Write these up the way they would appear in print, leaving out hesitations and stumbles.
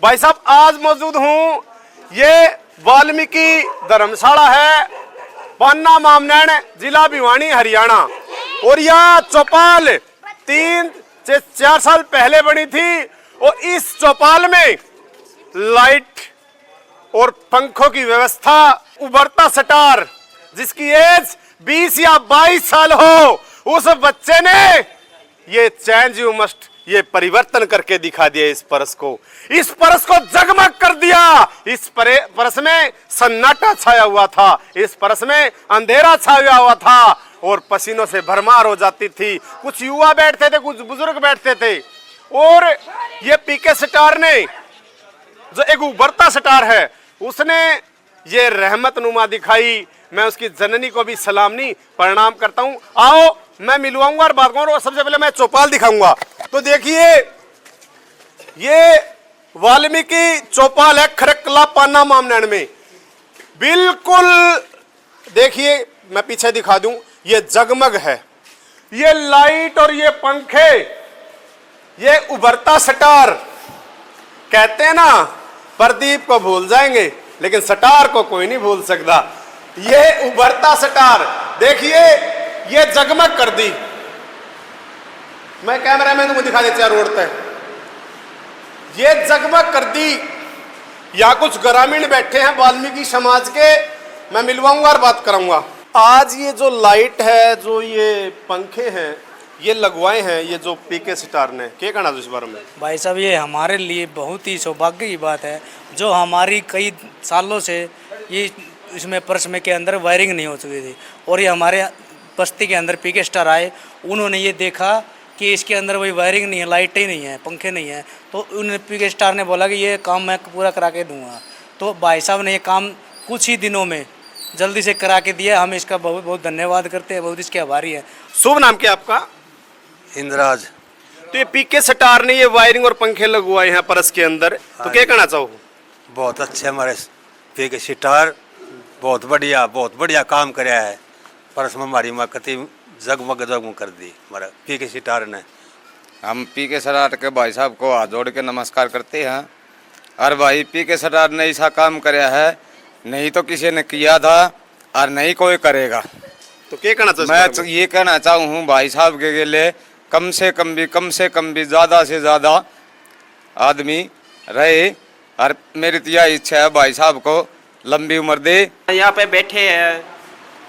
भाई साहब आज मौजूद हूँ, ये वाल्मीकि धर्मशाला है, पन्ना मामनैन, जिला भिवानी, हरियाणा। और यह चौपाल 3 से 4 साल पहले बनी थी और इस चौपाल में लाइट और पंखों की व्यवस्था, उभरता स्टार जिसकी एज 20 या 22 साल हो, उस बच्चे ने ये चेंज यू मस्ट ये परिवर्तन करके दिखा दिया। इस परस को जगमग कर दिया। इस परस में सन्नाटा छाया हुआ था, इस परस में अंधेरा छाया हुआ था और पसीनों से भरमार हो जाती थी। कुछ युवा बैठते थे, कुछ बुजुर्ग बैठते थे। और ये पीके स्टार ने, जो एक उभरता स्टार है, उसने ये रहमत नुमा दिखाई। मैं उसकी जननी को भी सलामी प्रणाम करता हूं। आओ मैं मिलवाऊंगा और बात करूंगा। और सबसे पहले मैं चौपाल दिखाऊंगा। तो देखिए ये वाल्मीकि चौपाल है खरकला पाना मामनैन में। बिल्कुल देखिए, मैं पीछे दिखा दूं, ये जगमग है, ये लाइट और ये पंखे, ये उभरता स्टार। कहते हैं ना, प्रदीप को भूल जाएंगे लेकिन स्टार को कोई नहीं भूल सकता। ये उभरता स्टार देखिए, ये जगमग कर दी। मैं कैमरा मैन को दिखा देता रोड तक, ये जगमग कर दी। यहाँ कुछ ग्रामीण बैठे हैं वाल्मीकि समाज के, मैं मिलवाऊंगा और बात कराऊंगा। आज ये जो लाइट है, जो ये पंखे हैं, ये लगवाए हैं ये जो पीके स्टार ने, क्या कहना इस बारे में? भाई साहब ये हमारे लिए बहुत ही सौभाग्य की बात है, जो हमारी कई सालों से ये इसमें परस में के अंदर वायरिंग नहीं हो चुकी थी। और ये हमारे बस्ती के अंदर पीके स्टार आए, उन्होंने ये देखा कि इसके अंदर वही वायरिंग नहीं है, लाइटें नहीं है, पंखे नहीं है। तो उन्होंने पीके स्टार ने बोला कि ये काम मैं पूरा करा के दूंगा। तो भाई साहब ने ये काम कुछ ही दिनों में जल्दी से करा के दिया। हम इसका बहुत बहुत धन्यवाद करते हैं, बहुत इसके आभारी हैं। शुभ नाम क्या आपका? इंद्राज। तो ये पीके स्टार ने ये वायरिंग और पंखे लगवाए हैं परस के अंदर, तो क्या कहना चाहो? बहुत अच्छे हमारे पीके स्टार, बहुत बढ़िया काम कराया है। परस में हमारी मकती जगमग कर दी हमारा पीके स्टार ने। हम पीके स्टार के भाई साहब को हाथ जोड़ के नमस्कार करते हैं। और भाई पीके स्टार ने ऐसा काम कराया है, नहीं तो किसी ने किया था और नहीं कोई करेगा। तो क्या कहना चाहो? मैं ये कहना चाहूँ हूँ भाई साहब के लिए कम से कम भी ज़्यादा से ज़्यादा आदमी रहे। और मेरी तो यह इच्छा है भाई साहब को लंबी उम्र दे। यहाँ पे बैठे हैं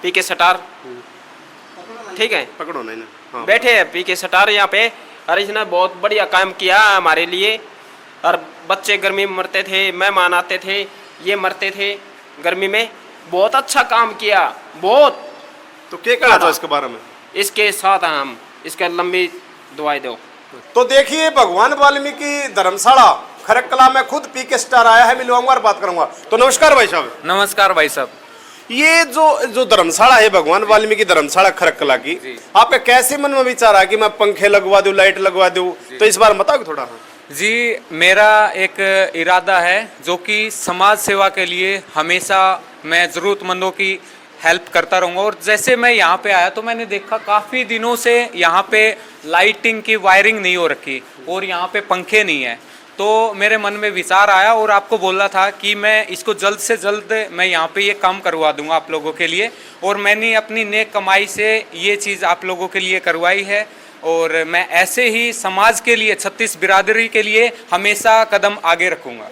पीके स्टार, ठीक है, पकड़ो नहीं ना। हाँ। बैठे हैं पीके स्टार यहाँ पे, और इसने बहुत बढ़िया काम किया हमारे लिए। और बच्चे गर्मी में मरते थे, मेहमान आते थे, ये मरते थे गर्मी में, बहुत अच्छा काम किया, बहुत। तो क्या कहना चाहो इसके बारे में? इसके साथ हम इसका लंबी दुआई दो। तो देखिए भगवान वाल्मीकि धर्मशाला खरकला में खुद पीके स्टार आया है, मिलवाऊंगा और बात करूंगा। तो नमस्कार भाई साहब। नमस्कार भाई साहब। ये जो धर्मशाला है भगवान वाल्मीकि धर्मशाला खरकला की, आपका कैसे मन में विचार आया कि मैं पंखे लगवा दूं, लाइट लगवा दूं? तो इस बार बताओ थोड़ा। जी, मेरा एक इरादा है जो कि समाज सेवा के लिए हमेशा मैं ज़रूरतमंदों की हेल्प करता रहूँगा। और जैसे मैं यहाँ पे आया तो मैंने देखा काफ़ी दिनों से यहाँ पे लाइटिंग की वायरिंग नहीं हो रखी और यहाँ पे पंखे नहीं है। तो मेरे मन में विचार आया और आपको बोला था कि मैं इसको जल्द से जल्द मैं यहाँ पे ये काम करवा दूंगा आप लोगों के लिए। और मैंने अपनी नेक कमाई से ये चीज़ आप लोगों के लिए करवाई है। और मैं ऐसे ही समाज के लिए, 36 बिरादरी के लिए हमेशा कदम आगे रखूँगा।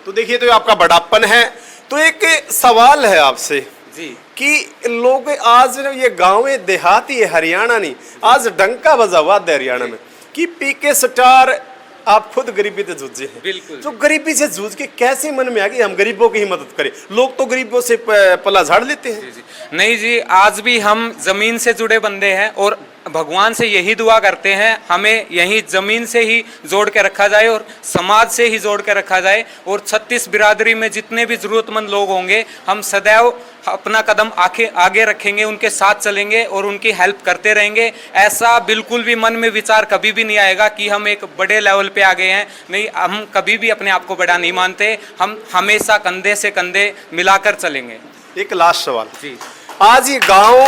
तो देखिए, तो आपका बड़ापन है। तो एक सवाल है आपसे जी कि लोग आज ये गाँव में देहाती है, हरियाणा नहीं, आज डंका बजा हुआ है हरियाणा में कि पीके स्टार आप खुद गरीबी से जूझे हैं। बिल्कुल। तो गरीबी से जूझ के कैसे मन में आ गई हम गरीबों की ही मदद करें? लोग तो गरीबों से पला झाड़ लेते हैं। जी। नहीं जी, आज भी हम जमीन से जुड़े बंदे हैं और भगवान से यही दुआ करते हैं हमें यही जमीन से ही जोड़ के रखा जाए और समाज से ही जोड़ के रखा जाए। और 36 बिरादरी में जितने भी ज़रूरतमंद लोग होंगे, हम सदैव अपना कदम आगे रखेंगे, उनके साथ चलेंगे और उनकी हेल्प करते रहेंगे। ऐसा बिल्कुल भी मन में विचार कभी भी नहीं आएगा कि हम एक बड़े लेवल पे आ गए हैं। नहीं, हम कभी भी अपने आप को बड़ा नहीं मानते। हम हमेशा कंधे से कंधे मिलाकर चलेंगे। एक लास्ट सवाल जी। आज ये गांव,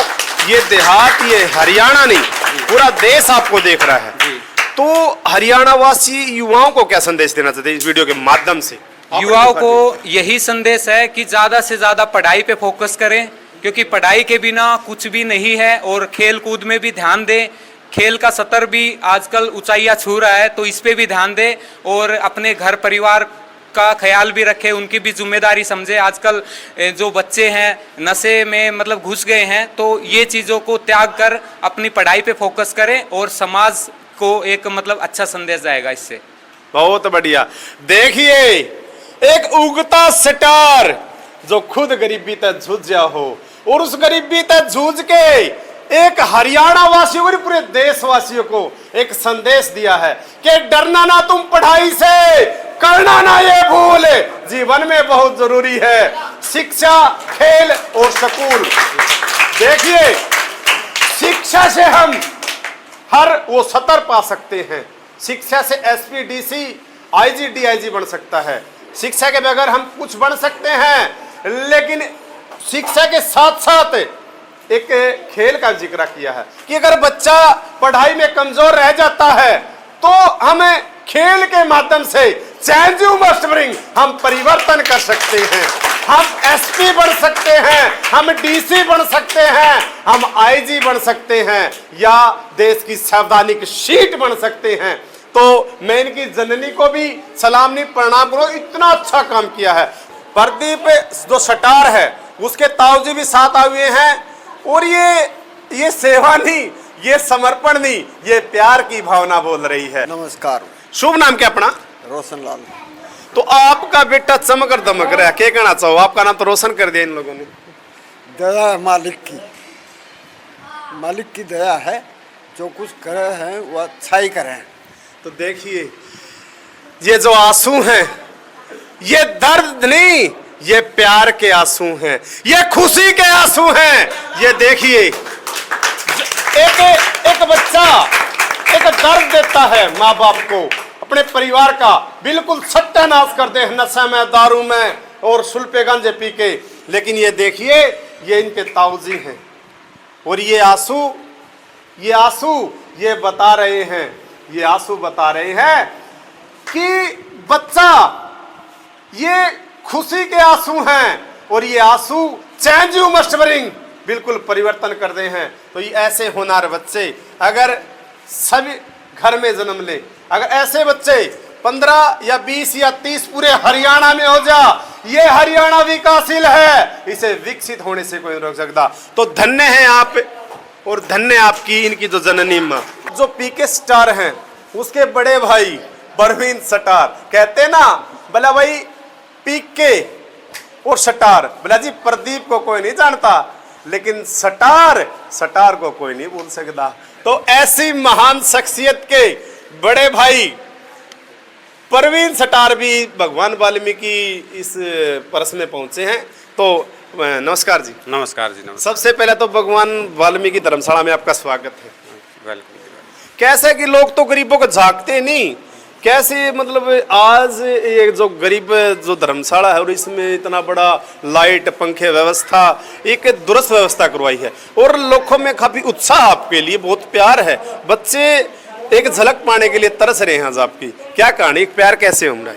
ये देहात, ये हरियाणा नहीं, पूरा देश आपको देख रहा है। जी। तो हरियाणा वासी युवाओं को क्या संदेश देना चाहते हैं इस वीडियो के माध्यम से? युवाओं को यही संदेश है कि ज़्यादा से ज़्यादा पढ़ाई पे फोकस करें, क्योंकि पढ़ाई के बिना कुछ भी नहीं है, और खेल कूद में भी ध्यान दें। खेल का स्तर भी आजकल ऊंचाइयां छू रहा है, तो इस पे भी ध्यान दें, और अपने घर परिवार का ख्याल भी रखें, उनकी भी जिम्मेदारी समझे। आजकल जो बच्चे हैं नशे में मतलब घुस गए हैं, तो ये चीज़ों को त्याग कर अपनी पढ़ाई पे फोकस करें, और समाज को एक मतलब अच्छा संदेश जाएगा इससे। बहुत बढ़िया। देखिए, एक उगता स्टार जो खुद गरीबी तक जूझा हो, और उस गरीबी तक जूझ के एक हरियाणा वासियों और पूरे देशवासियों को एक संदेश दिया है कि डरना ना तुम पढ़ाई से, करना ना ये भूल, जीवन में बहुत जरूरी है शिक्षा, खेल और स्कूल। देखिए, शिक्षा से हम हर वो सतर पा सकते हैं। शिक्षा से एसपी, डीसी, आईजी, डीआईजी बन सकता है। शिक्षा के बगैर हम कुछ बन सकते हैं, लेकिन शिक्षा के साथ साथ एक खेल का जिक्र किया है कि अगर बच्चा पढ़ाई में कमजोर रह जाता है तो हमें खेल के माध्यम से चेंज यू मस्ट ब्रिंग, हम परिवर्तन कर सकते हैं। हम एसपी बन सकते हैं, हम डीसी बन सकते हैं, हम आईजी बन सकते हैं, या देश की संवैधानिक शीट बन सकते हैं। तो मैं इनकी जननी को भी सलामी प्रणाम करूं, इतना अच्छा काम किया है। प्रदीप जो स्टार है उसके ताऊजी भी साथ आए हुए हैं, और ये सेवा नहीं, ये समर्पण नहीं, ये प्यार की भावना बोल रही है। नमस्कार। शुभ नाम क्या अपना? रोशन लाल। तो आपका बेटा चमक और दमक रहा है, क्या कहना चाहो? आपका नाम तो रोशन कर दिया इन लोगों ने। दया है मालिक की, मालिक की दया है, जो कुछ करे हैं वो अच्छा ही करें। तो देखिए, ये जो आंसू हैं, ये दर्द नहीं, ये प्यार के आंसू हैं, ये खुशी के आंसू हैं। ये देखिए, एक बच्चा एक दर्द देता है माँ बाप को, अपने परिवार का बिल्कुल सत्यानाश करते हैं नशे में, दारू में और सुल्पे गांजे पी के। लेकिन ये देखिए, ये इनके ताऊजी हैं, और ये आंसू ये बता रहे हैं, ये आंसू बता रहे हैं कि बच्चा, ये खुशी के आंसू हैं, और ये आंसू चेंज यू मस्ट ब्रिंग, बिल्कुल परिवर्तन कर दे हैं। तो ये ऐसे होनहार बच्चे अगर सभी घर में जन्म ले, अगर ऐसे बच्चे 15 या 20 या 30 पूरे हरियाणा में हो जा, ये हरियाणा विकासशील है, इसे विकसित होने से कोई नहीं रोक सकता। तो धन्य है आप, और धन्य आपकी इनकी जो जननी माँ। जो पीके स्टार हैं उसके बड़े भाई परवीन स्टार कहते ना, बोला भाई पीके और स्टार, बोला जी प्रदीप को कोई नहीं जानता, लेकिन स्टार को कोई नहीं भूल सकता। तो ऐसी महान शख्सियत के बड़े भाई परवीन स्टार भी भगवान वाल्मीकि इस परस में पहुंचे हैं। तो नमस्कार जी। नमस्कार जी। नमस्कार। सबसे पहले तो भगवान वाल्मीकि धर्मशाला में आपका स्वागत है। वेलकम। कैसे कि लोग तो गरीबों को झांकते नहीं, कैसे मतलब आज ये जो गरीब जो धर्मशाला है और इसमें इतना बड़ा लाइट पंखे व्यवस्था, एक दुरुस्त व्यवस्था करवाई है, और लोगों में काफी उत्साह आपके लिए, बहुत प्यार है। बच्चे एक झलक पाने के लिए तरस रहे हैं आज आपकी, क्या कहानी, एक प्यार कैसे उमड़ा?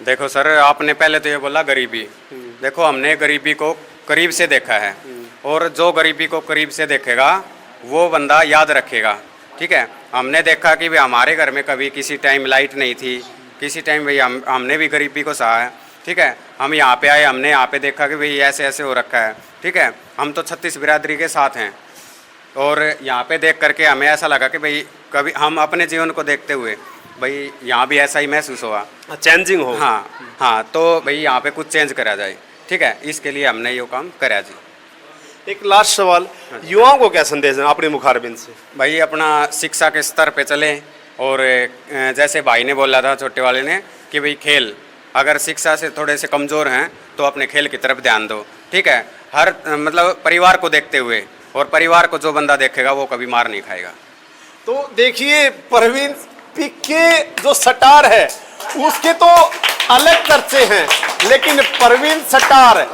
देखो सर, आपने पहले तो ये बोला गरीबी, देखो हमने गरीबी को करीब से देखा है, और जो गरीबी को करीब से देखेगा वो बंदा याद रखेगा। ठीक है, हमने देखा कि भाई हमारे घर में कभी किसी टाइम लाइट नहीं थी, किसी टाइम भाई हमने भी गरीबी को सहा है। ठीक है, हम यहाँ पे आए, हमने यहाँ पे देखा कि भाई ऐसे ऐसे हो रखा है। ठीक है, हम तो 36 बिरादरी के साथ हैं, और यहाँ पे देख करके हमें ऐसा लगा कि भाई कभी हम अपने जीवन को देखते हुए भाई यहाँ भी ऐसा ही महसूस हुआ, चेंजिंग हो। हाँ, तो भाई यहाँ पे कुछ चेंज करा जाए। ठीक है, इसके लिए हमने ये काम करा जी। एक लास्ट सवाल, युवाओं को क्या संदेश है अपने मुखारबिंद से? भाई अपना शिक्षा के स्तर पे चले, और जैसे भाई ने बोला था छोटे वाले ने कि भाई खेल, अगर शिक्षा से थोड़े से कमज़ोर हैं तो अपने खेल की तरफ ध्यान दो। ठीक है, हर मतलब परिवार को देखते हुए, और परिवार को जो बंदा देखेगा वो कभी मार नहीं खाएगा। तो देखिए, परवीन पीके जो स्टार है उसके तो अलग चर्चे हैं, लेकिन परवीन स्टार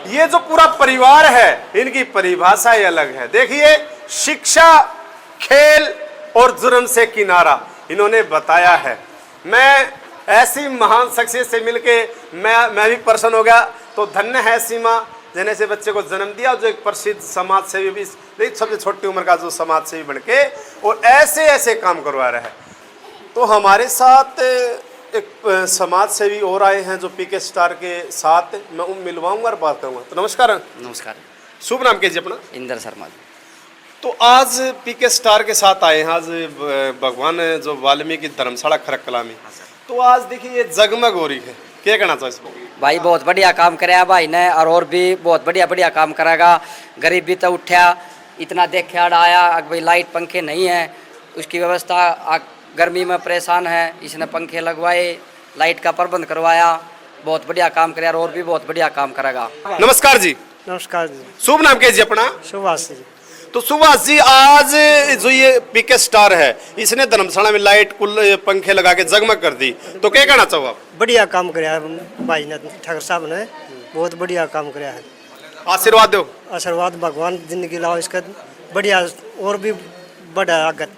ये जो पूरा परिवार है इनकी परिभाषा ही अलग है। देखिए, शिक्षा, खेल और जुर्म से किनारा, इन्होंने बताया है। मैं ऐसी महान शख्सियत से मिलके मैं भी प्रसन्न हो गया। तो धन्य है ऐसी माँ जिन्हें से बच्चे को जन्म दिया, जो एक प्रसिद्ध समाज सेवी भी, सबसे छोटी उम्र का जो समाज सेवी बन के और ऐसे ऐसे काम करवा रहा है। तो हमारे साथ एक समाज सेवी और आए हैं जो पीके स्टार के साथ मैं मिलवाऊंगा और बात करूंगा। तो नमस्कार। नमस्कार। शुभ नाम कीजिए अपना। इंदर शर्मा। तो आज पीके स्टार के साथ आए हैं, आज भगवान जो वाल्मीकि धर्मशाला खरकला में। तो आज देखिए ये जगमग हो रही है, क्या कहना चाहिए इसको? भाई बहुत बढ़िया काम कराया भाई ने, और भी बहुत बढ़िया बढ़िया काम करेगा। गरीबी तो उठा, इतना देख के आया भाई लाइट पंखे नहीं है, उसकी व्यवस्था गर्मी में परेशान है, इसने पंखे लगवाए, लाइट का प्रबंध करवाया, बहुत बढ़िया काम कराया और भी बहुत बढ़िया काम करेगा। नमस्कार जी। नमस्कार जी। शुभ नाम कीजिए अपना। सुभाष जी। तो सुभाष जी, आज जो ये पीके स्टार है इसने धर्मशाला में लाइट कुल पंखे लगा के जगमग कर दी, तो क्या कहना चाहो आप? बढ़िया काम कराया भाई ने, ठाकर साहब ने बहुत बढ़िया काम कराया है। आशीर्वाद दो। आशीर्वाद भगवान जिंदगी लाओ इसका बढ़िया और भी बढ़ा आगत।